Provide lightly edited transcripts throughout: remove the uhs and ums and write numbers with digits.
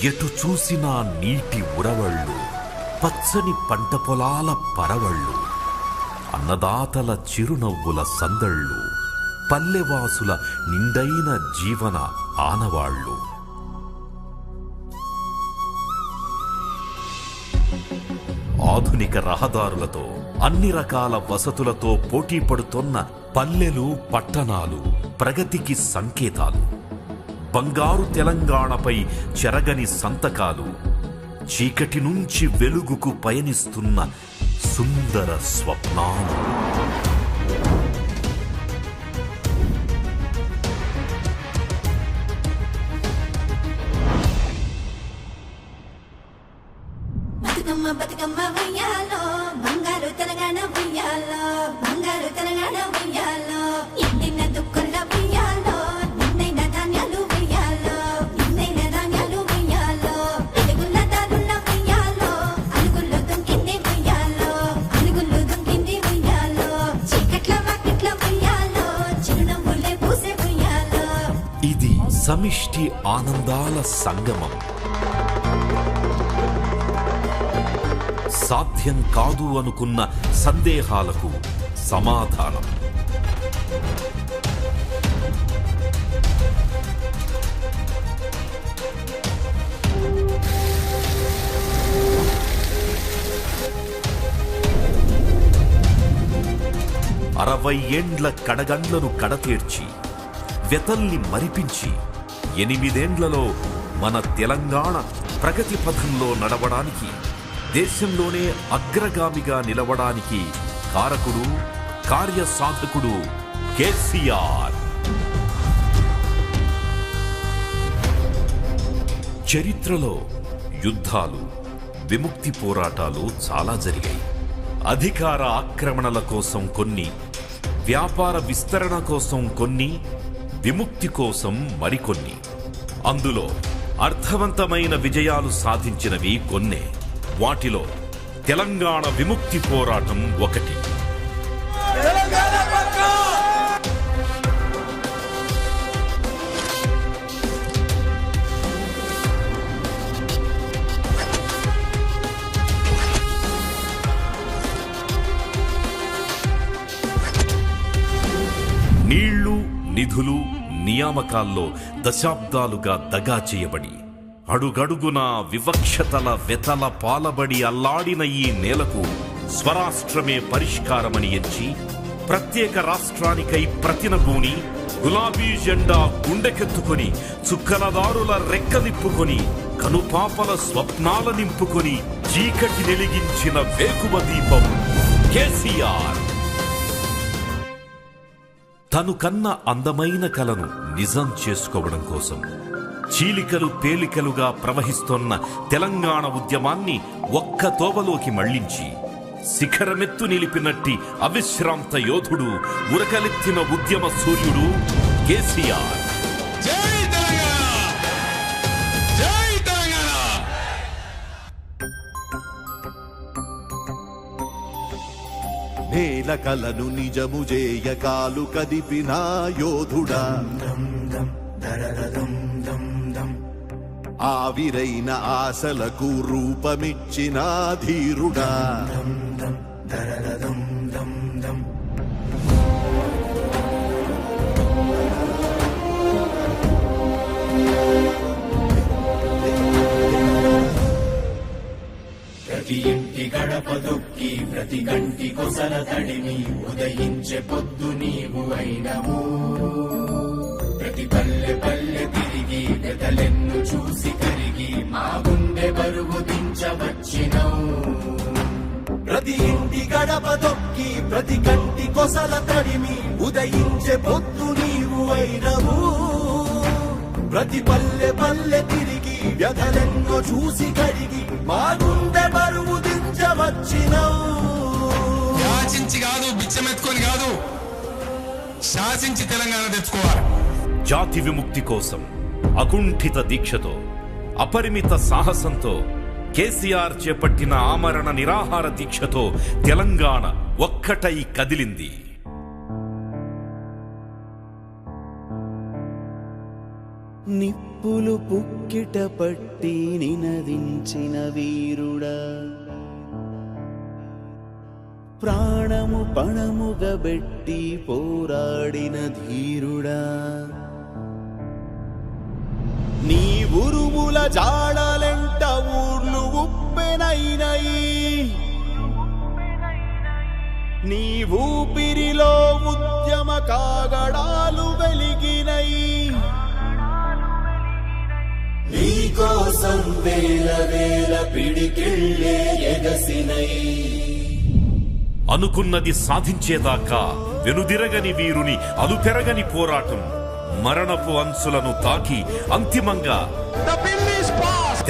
ఎటు చూసినా నీటి ఉరవళ్ళు, పచ్చని పంట పొలాల పరవళ్ళు, అన్నదాతల చిరునవ్వుల సందళ్ళు, పల్లెవాసుల నిండైన జీవన ఆనవాళ్ళు. ఆధునిక రహదారులతో, అన్ని రకాల వసతులతో పోటీ పడుతున్న పల్లెలు, పట్టణాలు ప్రగతికి సంకేతాలు. బంగారు తెలంగాణపై చెరగని సంతకాలు, చీకటి నుంచి వెలుగుకు పయనిస్తున్న సుందర స్వప్నాలు. బతుకమ్మ ఉయ్యాలో, బంగారు తెలంగాణ ఉయ్యాలో, బంగారు తెలంగాణ ఉయ్యాలో, ఎండిన దుక్కుల ఉయ్యాలో, నిన్నైన ధాన్యాలు ఉయ్యాలో, నిన్నైన ధాన్యాలు ఉయ్యాలో, అలుగుల దారుల ఉయ్యాలో, అలుగుల్లో దుంకింది ఉయ్యాలో, అలుగుల్లో దుంకింది ఉయ్యాలో, చీకట్ల వాకిట్ల ఉయ్యాలో, చిరునవ్వులే పూసే ఉయ్యాలో. ఇది సమిష్టి ఆనందాల సంగమం. సాధ్యం కాదు అనుకున్న సందేహాలకు సమాధానం. అరవై ఏండ్ల కడగండ్లను కడతీర్చి, వ్యతల్ని మరిపించి, 8 ఏండ్లలో మన తెలంగాణ ప్రగతి పథంలో నడవడానికి, దేశంలోనే అగ్రగామిగా నిలవడానికి కారకుడు, కార్యసాధకుడు కేసీఆర్. చరిత్రలో యుద్ధాలు, విముక్తి పోరాటాలు చాలా జరిగాయి. అధికార ఆక్రమణల కోసం కొన్ని, వ్యాపార విస్తరణ కోసం కొన్ని, విముక్తి కోసం మరికొన్ని. అందులో అర్థవంతమైన విజయాలు సాధించినవి కొన్నే. వాటిలో తెలంగాణ విముక్తి పోరాటం ఒకటి. నీళ్లు, నిధులు, నియామకాల్లో దశాబ్దాలుగా దగా చేయబడి, అడుగడుగునా వివక్షతల వెతల పాలబడి అల్లాడిన ఈ నేలకు స్వరాష్ట్రమే పరిష్కారమని ఎంచి, ప్రత్యేక రాష్ట్రానికై ప్రతినబూని, గులాబీ జెండా గుండెకెత్తుకొని, చుక్కలదారుల రెక్కలిప్పుకొని, కనుపాపల స్వప్నాల నింపుకొని, చీకటి వెలిగించిన వేకువ దీపం కేసీఆర్. తను కన్న అందమైన కలను నిజం చేసుకోవడం కోసం చీలికలు పేలికలుగా ప్రవహిస్తోన్న తెలంగాణ ఉద్యమాన్ని ఒక్క తోవలోకి మళ్లించి, శిఖరమెత్తు నిలిపినట్టి అవిశ్రాంత యోధుడు, ఉరకలెత్తిన ఉద్యమ సూర్యుడు కేసీఆర్. జై తెలంగాణ! జై తెలంగాణ! నేల కలను నిజము చేయకాలు కదిపిన యోధుడా, ఆవిరైన ఆశలకు రూపమిచ్చిన ధీరుడా, ప్రతి ఇంటి గడప దొక్కి, ప్రతి కంటి కొసల తడిమి, ఉదయించే పొద్దు నీవు అయినవు. ప్రతి పల్లె పల్లె తిరిగి, వెతలెన్ను చూసి కరిగి, మా గుండె బరువు దించవచ్చినవు. ప్రతి ఇంటి గడప దొక్కి, ప్రతి కంటి కొసల తడిమి, ఉదయించే పొద్దు నీవు అయినవు. ప్రతి పల్లె పల్లె తిరిగి, వ్యధలెన్నో చూసి కడిగి, మా గుండె బరువు దించవచ్చినవు. యాచించి కాదు, బిచ్చమెత్తుకొని కాదు, శాసించి తెలంగాణ తెచ్చుకోవాలి. జాతి విముక్తి కోసం అకుంఠిత దీక్షతో, అపరిమిత సాహసంతో కేసీఆర్ చేపట్టిన ఆమరణ నిరాహార దీక్షతో తెలంగాణ ఒక్కటై కదిలింది. నిప్పులు పుక్కిట పట్టి నినదించిన వీరుడా, ప్రాణము పణముగబెట్టి పోరాడిన ధీరుడా, నీ ఉరుముల జాడలెంట ఊర్లు ఉప్పెనైనయి, నీ ఊపిరిలో ఉద్యమ కాగడాలు వెలిగినయి, నీకోసం వేల వేల పిడికిళ్ళే ఎగసినై. అనుకున్నది సాధించేదాకా వెనుదిరగని వీరుని అలుపెరగని పోరాటం మరణపు అంచులను తాకి అంతిమంగా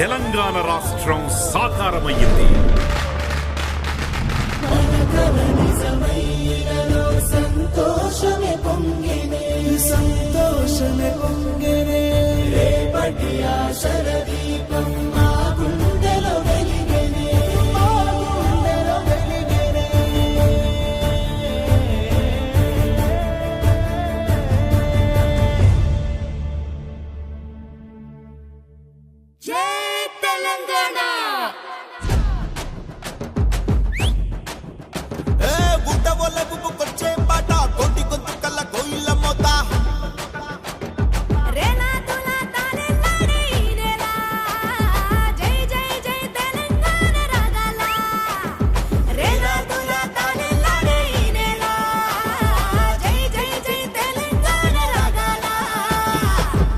తెలంగాణ రాష్ట్రం సాకారమయ్యింది. సంతోషమే పొంగినే, సంతోషమే పొంగినే, రేపటి ఆశల దీపం మా గుండెలో వెలిగెనే, మా గుండెలో వెలిగెనే. జై తెలంగాణ. గుడ్డ వల్ల గుప్పుకొచ్చే పాట, కోటి గొంతు కల్ల కోయిల మోత, రేనాతుల తానెల్లాడే ఈ నెల, జై జై జై తెలంగాణ రాగాల. రేనాతుల తానెల్లాడే ఈ నెల, జై జై జై తెలంగాణ రాగాల.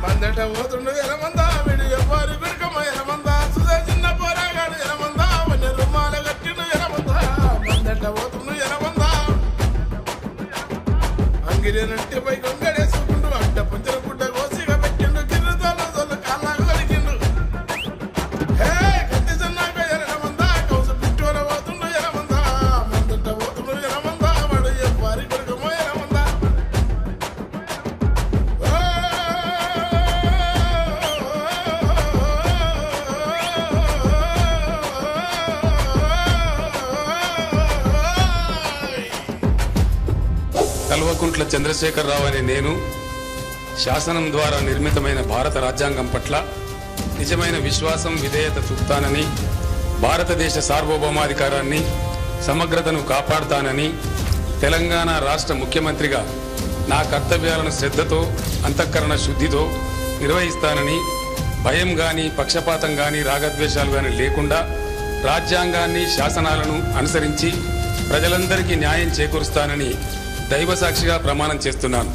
మందట పోతుండు ఎలమందా విడు ఎవ్వరు బిడకమ ఎలమందా సుధా చిన్న పోరాగాడు ఎలమందా వన్న రుమాల కట్టిండు ఎలమందా మందట పోతుండు ఎలమందా అంగిరేనంటే పై గొంగడేసుకుంటూ అడ్డ పుంజల గుడ్డ కోసిగా పెట్టిండు కింద తోలు కాళ్ళకు కలిగిండు. హే కత్తి సన్నాక ఎలమందా కౌస పిట్టోల పోతుండు ఎలమందా మందట పోతుండు ఎలమందా వాడు ఎవ్వరి బిడకమ ఎలమందా. కల్వకుంట్ల చంద్రశేఖరరావు అనే నేను శాసనం ద్వారా నిర్మితమైన భారత రాజ్యాంగం పట్ల నిజమైన విశ్వాసం విధేయత చూపుతానని, భారతదేశ సార్వభౌమాధికారాన్ని సమగ్రతను కాపాడుతానని, తెలంగాణ రాష్ట్ర ముఖ్యమంత్రిగా నా కర్తవ్యాలను శ్రద్ధతో అంతఃకరణ శుద్ధితో నిర్వహిస్తానని, భయం గాని పక్షపాతం గాని రాగద్వేషాలు గాని లేకుండా రాజ్యాంగాన్ని శాసనాలను అనుసరించి ప్రజలందరికీ న్యాయం చేకూరుస్తానని దైవ సాక్షిగా ప్రమాణం చేస్తున్నాను.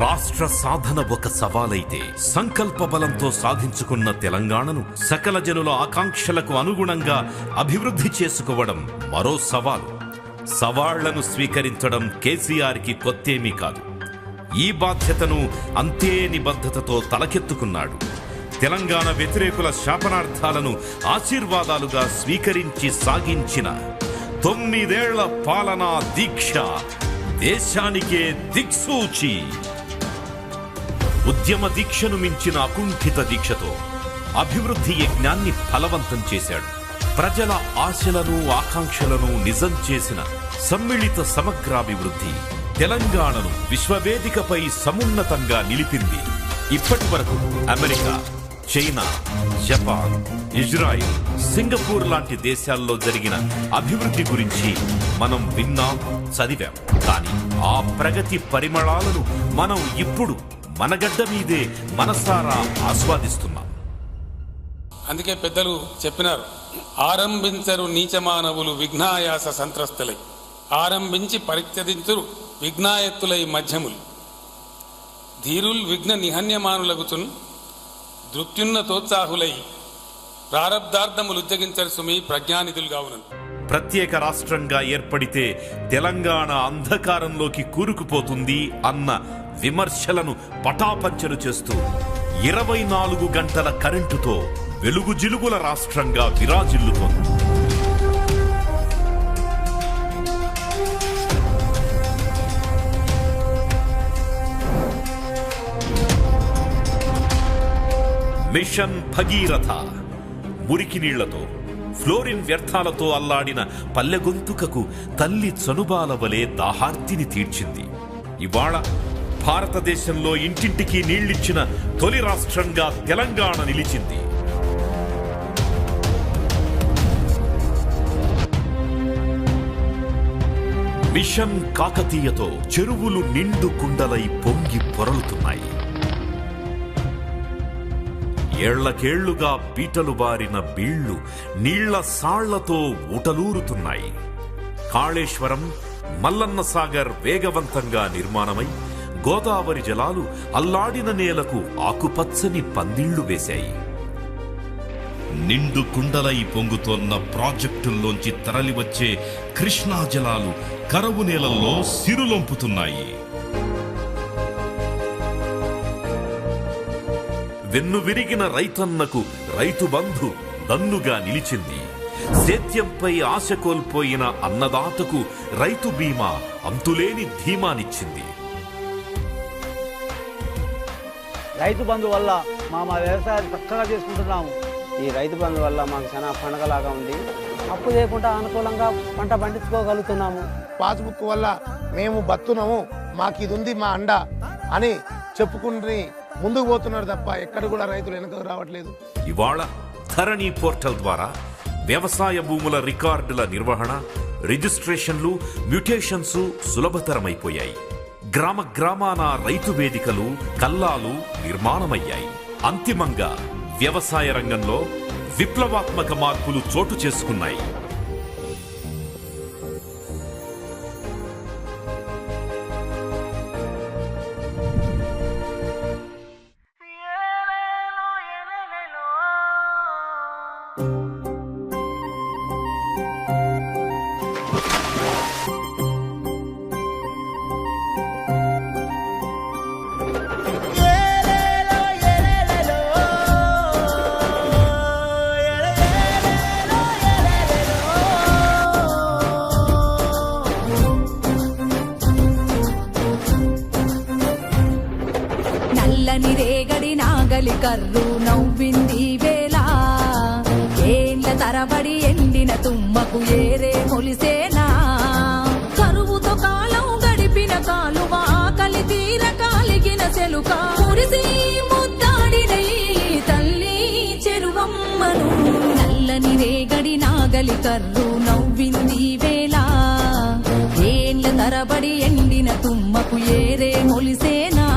రాష్ట్ర సాధన ఒక సవాలైతే సంకల్ప బలంతో సాధించుకున్న తెలంగాణను సకల జనుల ఆకాంక్షలకు అనుగుణంగా అభివృద్ధి చేసుకోవడం మరో సవాలు. సవాళ్లను స్వీకరించడం కేసీఆర్కి కొత్తేమీ కాదు. ఈ బాధ్యతను అంతే నిబద్ధతతో తలకెత్తుకున్నాడు. తెలంగాణ వ్యతిరేకుల శాపనార్థాలను ఆశీర్వాదాలుగా స్వీకరించి సాగించిన 9 ఏళ్ల పాలనా దీక్ష దేశానికే దిక్సూచి. ఉద్యమ దీక్షను మించిన అకుంఠిత దీక్షతో అభివృద్ధి యజ్ఞాన్ని ఫలవంతం చేశాడు. ప్రజల ఆశలను ఆకాంక్షలను నిజం చేసిన సమ్మిళిత సమగ్రాభివృద్ధి తెలంగాణను విశ్వవేదికపై సమున్నతంగా నిలిపింది. ఇప్పటి వరకు America, China, Japan, Israel, Singapore లాంటి దేశాల్లో జరిగిన అభివృద్ధి గురించి మనం విన్నాం, చదివాం. కానీ ఆ ప్రగతి పరిమళాలను మనం ఇప్పుడు మన గడ్డ మీదే మనసారా ఆస్వాదిస్తున్నాం. అందుకే పెద్దలు చెప్పినారు, ఆరంభించరు నీచమానవులు విఘ్నాయాస సంత్రస్తులై, ఆరంభించి పరిత్యజించురు విఘ్నాయత్తులై మధ్యములు, ధీరుల్ విఘ్న నిహన్యమానులగుచున్ దృత్యున్న తోత్సాహులై ప్రారబ్ధార్థములు ఉద్యోగించరు సుమి ప్రజ్ఞానిధులుగా ఉన్నది. ప్రత్యేక రాష్ట్రంగా ఏర్పడితే తెలంగాణ అంధకారంలోకి కూరుకుపోతుంది అన్న విమర్శలను పటాపంచలు చేస్తూ 24 గంటల కరెంటుతో వెలుగు జిలుగుల రాష్ట్రంగా విరాజిల్లుతోంది. మిషన్ భగీరథ మురికి నీళ్లతో, ఫ్లోరిన్ వ్యర్థాలతో అల్లాడిన పల్లె గొంతుకకు తల్లి చనుబాల వలె దాహార్తిని తీర్చింది. ఇవాళ భారతదేశంలో ఇంటింటికి నీళ్లిచ్చిన తొలి రాష్ట్రంగా తెలంగాణ నిలిచింది. మిషన్ కాకతీయతో చెరువులు నిండు కుండలై పొంగి పొరలుతున్నాయి. ఏళ్లకేళ్లుగా పీటలు బారిన బీళ్లు నీళ్ల సాళ్లతో ఊటలూరుతున్నాయి. కాళేశ్వరం, మల్లన్న సాగర్ వేగవంతంగా నిర్మాణమై గోదావరి జలాలు అల్లాడిన నేలకు ఆకుపచ్చని పందిళ్లు వేశాయి. నిండు కుండలై పొంగుతోన్న ప్రాజెక్టుల్లోంచి తరలివచ్చే కృష్ణా జలాలు కరువు నేలల్లో సిరులొంపుతున్నాయి. వెన్ను విరిగిన రైతన్నకు రైతు బంధు దన్నుగా నిలిచింది. సేద్యంపై ఆశ కోల్పోయిన అన్నదాతకు రైతు బీమా అంతులేని ధీమానిచ్చింది. రైతు బంధు వల్ల మా వ్యవసాయాన్ని చక్కగా చేసుకుంటున్నాము. ఈ రైతు బంధు వల్ల మాకు చాలా పండగలాగా ఉంది. అప్పు చేయకుండా అనుకూలంగా పంట పండించుకోగలుగుతున్నాము. పాస్బుక్ వల్ల మేము బతున్నాము, మాకు ఇది ఉంది మా అండ అని చెప్పుకుని ముందుకు పోతున్నారు తప్ప ఎక్కడ కూడా రైతులు వెనకకు రావట్లేదు. ఇవాళ ధరణి పోర్టల్ ద్వారా వ్యవసాయ భూముల రికార్డుల నిర్వహణ, రిజిస్ట్రేషన్లు, మ్యూటేషన్స్ సులభతరమైపోయాయి. గ్రామ గ్రామాన రైతు వేదికలు, కల్లాలు నిర్మాణమయ్యాయి. అంతిమంగా వ్యవసాయ రంగంలో విప్లవాత్మక మార్పులు చోటు చేసుకున్నాయి. నల్లని రేగడి నాగలి కర్రు నవ్వింది వేళ, ఏళ్ళ తరబడి ఎండిన తుమ్మకు ఏరే మొలిసేనా. కరువుతో కాలం గడిపిన కాలువ ఆకలి తీర కాలిగిన సెలుక మురిసి ముద్దాడిన ఈ తల్లి చెరువమ్మను. నల్లని రేగడి నాగలి కర్రు నవ్వింది వేళ, ఏళ్ళ తరబడి ఎండిన తుమ్మకు ఏరే మొలిసేనా.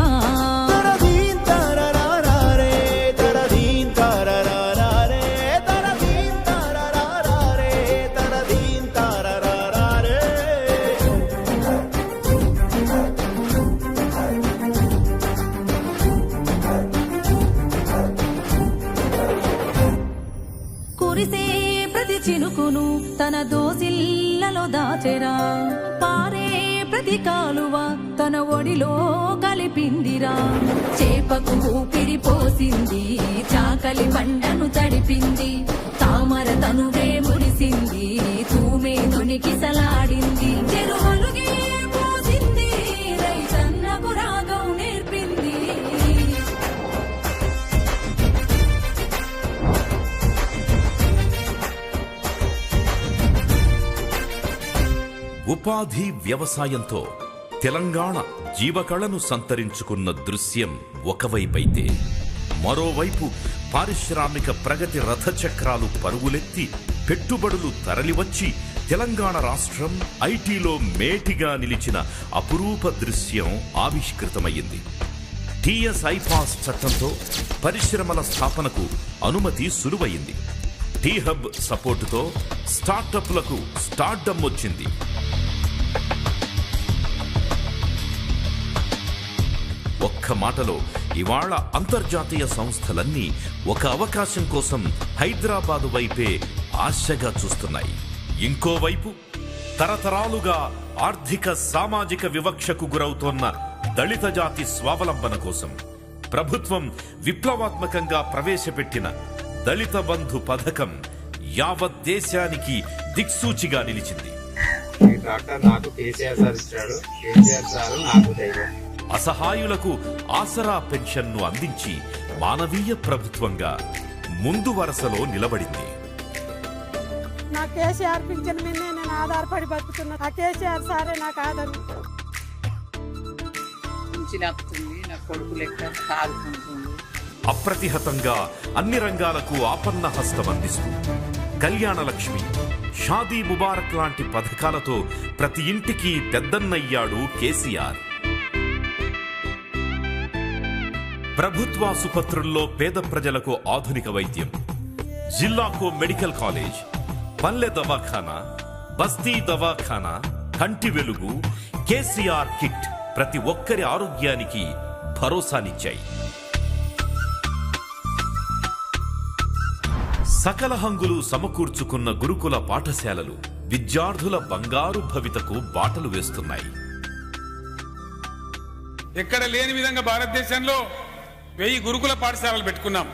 కురిసే ప్రతి చినుకును తన దోసిల్లలో దాచెరా, పారే ప్రతి కాలువ తన ఒడిలో కలిపిందిరా. చేపకు ఊపిరి పోసింది, చాకలి బండను తడిపింది, తామర తనువే మురిసింది, తూమే తునికి సలాడింది. చెరువులుగే పోసింది, రైతన్నకు రాగం నేర్పింది. ఉపాధి వ్యవసాయంతో తెలంగాణ జీవకళను సంతరించుకున్న దృశ్యం ఒకవైపైతే, మరోవైపు పారిశ్రామిక ప్రగతి రథచక్రాలు పరుగులెత్తి పెట్టుబడులు తరలివచ్చి తెలంగాణ రాష్ట్రం ఐటీలో మేటిగా నిలిచిన అపురూప దృశ్యం ఆవిష్కృతమయ్యింది. టీఎస్ ఐపాస్ చట్టంతో పరిశ్రమల స్థాపనకు అనుమతి సులువయింది. టీ హబ్ సపోర్టుతో స్టార్టప్లకు స్టార్డమ్ వచ్చింది. ఒక్క మాటలో ఇవాళ అంతర్జాతీయ సంస్థలన్నీ ఒక అవకాశం కోసం హైదరాబాదు వైపే ఆశగా చూస్తున్నాయి. ఇంకోవైపు తరతరాలుగా ఆర్థిక సామాజిక వివక్షకు గురవుతోన్న దళిత జాతి స్వావలంబన కోసం ప్రభుత్వం విప్లవాత్మకంగా ప్రవేశపెట్టిన దళిత బంధు పథకం యావత్ దేశానికి దిక్సూచిగా నిలిచింది. అసహాయులకు ఆసరా పెన్షన్ను అందించి మానవీయ ప్రభుత్వంగా ముందు వరుసలో నిలబడింది. నా కేసీఆర్ పింఛన్ మీద నేను ఆధారపడి బతుకుతున్నా. ఆ కేసీఆర్ సారే నాకు ఆధారం. పింఛన్ వస్తుంది, నా కొడుకు లెక్క సాగుతుంటుంది. అప్రతిహతంగా అన్ని రంగాలకు ఆపన్న హస్తం అందిస్తూ కళ్యాణ లక్ష్మి, షాదీ ముబారక్ లాంటి పథకాలతో ప్రతి ఇంటికి పెద్దన్నయ్యాడు కేసీఆర్. ప్రభుత్వాసుపత్రుల్లో పేద ప్రజలకు ఆధునిక వైద్యం, జిల్లాకు మెడికల్ కాలేజ్, పల్లె దవాఖానా, బస్తీ దవాఖానా, కంటి వెలుగు, కేసీఆర్ కిట్ ప్రతి ఒక్కరి ఆరోగ్యానికి భరోసానిచ్చాయి. సకల హంగులు సమకూర్చుకున్న గురుకుల పాఠశాలలు విద్యార్థుల బంగారు భవితకు బాటలు వేస్తున్నాయి. ఎక్కడ లేని విధంగా భారతదేశంలో 1000 గురుకుల పాఠశాలలు పెట్టుకున్నాం.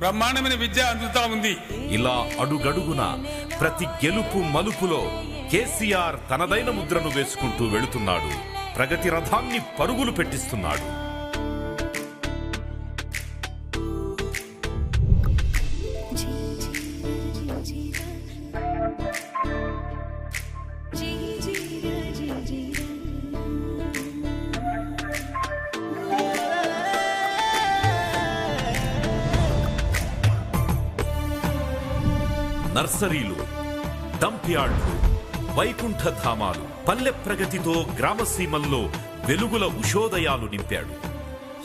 బ్రహ్మాండమైన విద్య అందుతా ఉంది. ఇలా అడుగడుగున ప్రతి గెలుపు మలుపులో కేసీఆర్ తనదైన ముద్రను వేసుకుంటూ వెళుతున్నాడు. ప్రగతి రథాన్ని పరుగులు పెట్టిస్తున్నాడు. నర్సరీలు, డంప్యార్డ్లు, వైకుంఠ ధామాలు, పల్లె ప్రగతితో గ్రామసీమల్లో వెలుగుల ఉషోదయాలు నింపాడు.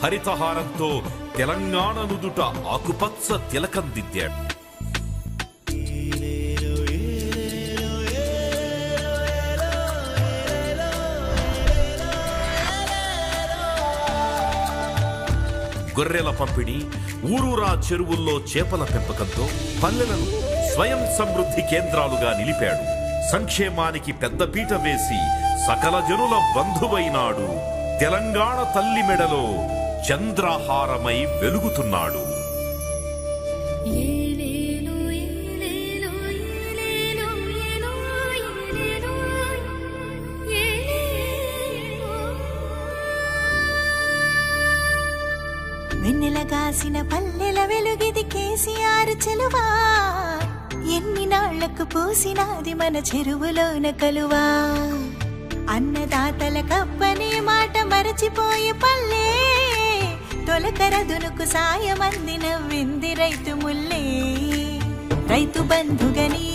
హరితహారంతో తెలంగాణ నుదుట ఆకుపచ్చ తిలకం దిద్దాడు. గొర్రెల పంపిణీ, ఊరూరా చెరువుల్లో చేపల పెంపకంతో పల్లెలను స్వయం సమృద్ధి కేంద్రాలుగా నిలిపాడు. సంక్షేమానికి పెద్దపీట వేసి సకల జనుల బంధువైనాడు. తెలంగాణ తల్లి మెడలో చంద్రహారమై వెలుగుతున్నాడు. వెన్నెలగాసిన పల్లెల వెలుగిది కేసీఆర్ చెలువా, ఎన్ని నాళ్లకు పూసినాది మన చెరువులోన కలువా. అన్నదాతల కప్పనే మాట మరచిపోయే పల్లె, తొలకర దునుకు సాయమంది నవ్వింది రైతు ముల్లే. రైతు బంధుగని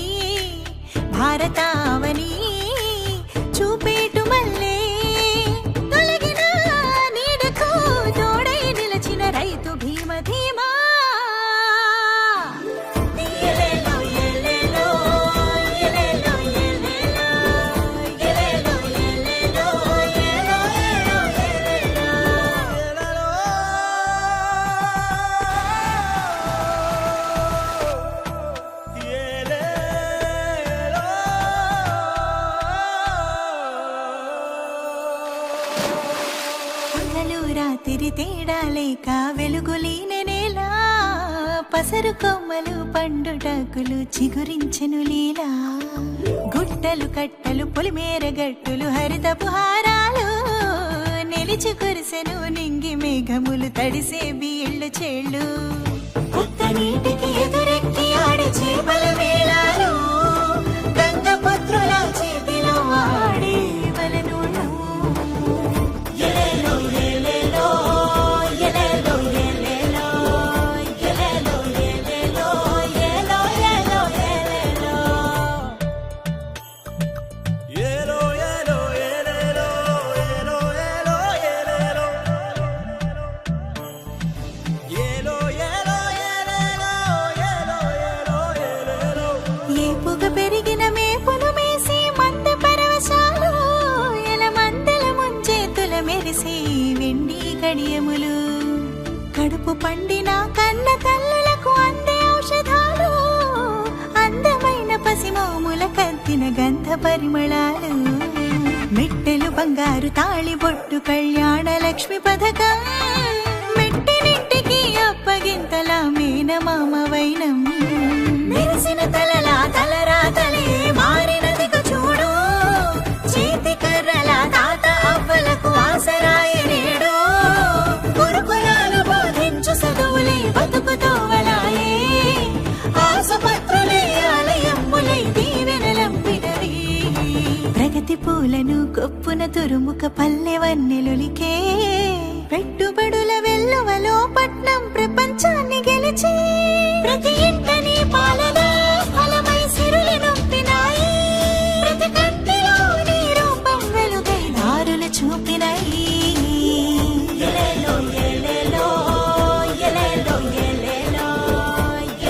భారతావని చూపేటు మల్లే, తొలగిన నీడకు తోడై నిలచిన రైతు భీమ ధీమా. రాత్రి తేడా లేక వెలుగులీన నేలా, పసరు కొమ్మలు పండుటాకులు చిగురించెను లీలా. గుట్టలు కట్టలు పొలిమేర గట్టులు హరితపు హారాలు, నిలిచి కురిసెను నింగి మేఘములు తడిసే బీళ్ళు చేళ్ళు. కొత్త నీటికి ఎదురెక్కి ఆడే చేపల వేళాలు, గంగపత్రుల చేతిలో ఆడే వలనూళ్ళు. పెరిగిన మేపులు మేసి మంద పరవశాలు, ఎల మందల ముంచేతుల మెరిసి వెండి గడియములు. కడుపు పండిన కన్న తల్లులకు అందే ఔషధాలు, అందమైన పసిమోముల కద్దిన గంధ పరిమళాలు. మెట్టెలు బంగారు తాళి బొట్టు కళ్యాణ లక్ష్మి పథకం, మెట్టినింటికి అప్పగింతల మేనమామ వైనం. మెరిసిన తలలా తలరాతలే మారినదిగ చూడు, చేతి కర్రల తాత అవ్వలకు ఆసరాయ నేడు. గురుకులాలు బోధించు చదువులే బతుకుతోవలాయే, ఆసుపత్రులే ఆలయమ్ములై దీవెనలంపినవి. ప్రగతి పూలను కొప్పున తురుముక పల్లె వన్నెలులికే పెట్టుబడుల వెల్లువలో పట్నం ప్రపంచాన్ని గెలిచి ప్రతి ఇంటని పాలన ఫలమై సిరులు నొప్పినాయి ప్రతి కంటిలో నీ రూపం వెలుగై దారులు చూపినాయి ఎలేలో ఎలేలో ఎలేలో ఎలేలో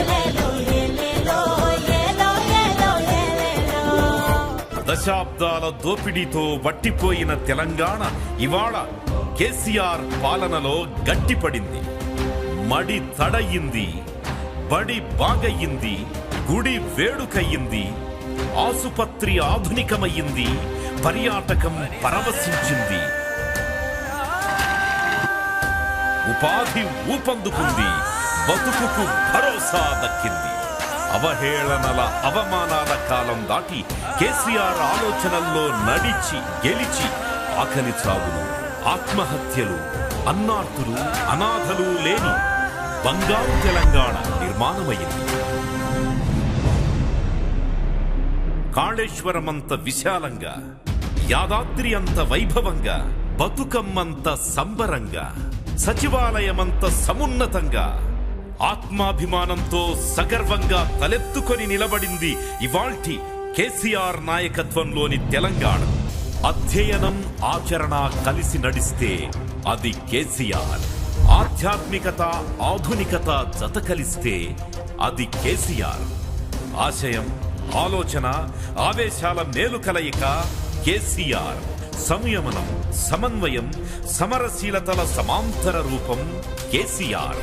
ఎలేలో ఎలేలో ఎలో ఎలో ఎలేలో. దశాబ్దాల దోపిడీతో వట్టిపోయిన తెలంగాణ ఇవాళ కేసీఆర్ పాలనలో గట్టిపడింది. మడి తడయింది, బడి బాగయ్యింది, గుడి వేడుకయ్యింది, ఆసుపత్రి ఆధునికమయ్యింది, పర్యాటకం పరవశించింది, ఉపాధి ఊపందుకుంది, బతుకుకు భరోసా దక్కింది. అవహేళనల అవమానాల కాలం దాటి కేసీఆర్ ఆలోచనల్లో నడిచి గెలిచి ఆకలి చావులు, ఆత్మహత్యలు, అన్నార్తులు, అనాథలు లేని బంగారు తెలంగాణ నిర్మాణమైంది. కాళేశ్వరమంత విశాలంగా, యాదాద్రి అంత వైభవంగా, బతుకమ్మంత సంబరంగా, సచివాలయమంత సమున్నతంగా, ఆత్మాభిమానంతో సగర్వంగా తలెత్తుకొని నిలబడింది ఇవాల్టి కేసీఆర్ నాయకత్వంలోని తెలంగాణ. అధ్యయనం, ఆచరణ కలిసి నడిస్తే అది కేసీఆర్. ఆధ్యాత్మికత, ఆధునికత జత కలిస్తే అది కేసీఆర్. ఆశయం, ఆలోచన, ఆవేశాల మేలు కలయిక కేసీఆర్. సంయమనం, సమన్వయం, సమరశీలతల సమాంతర రూపం కేసీఆర్.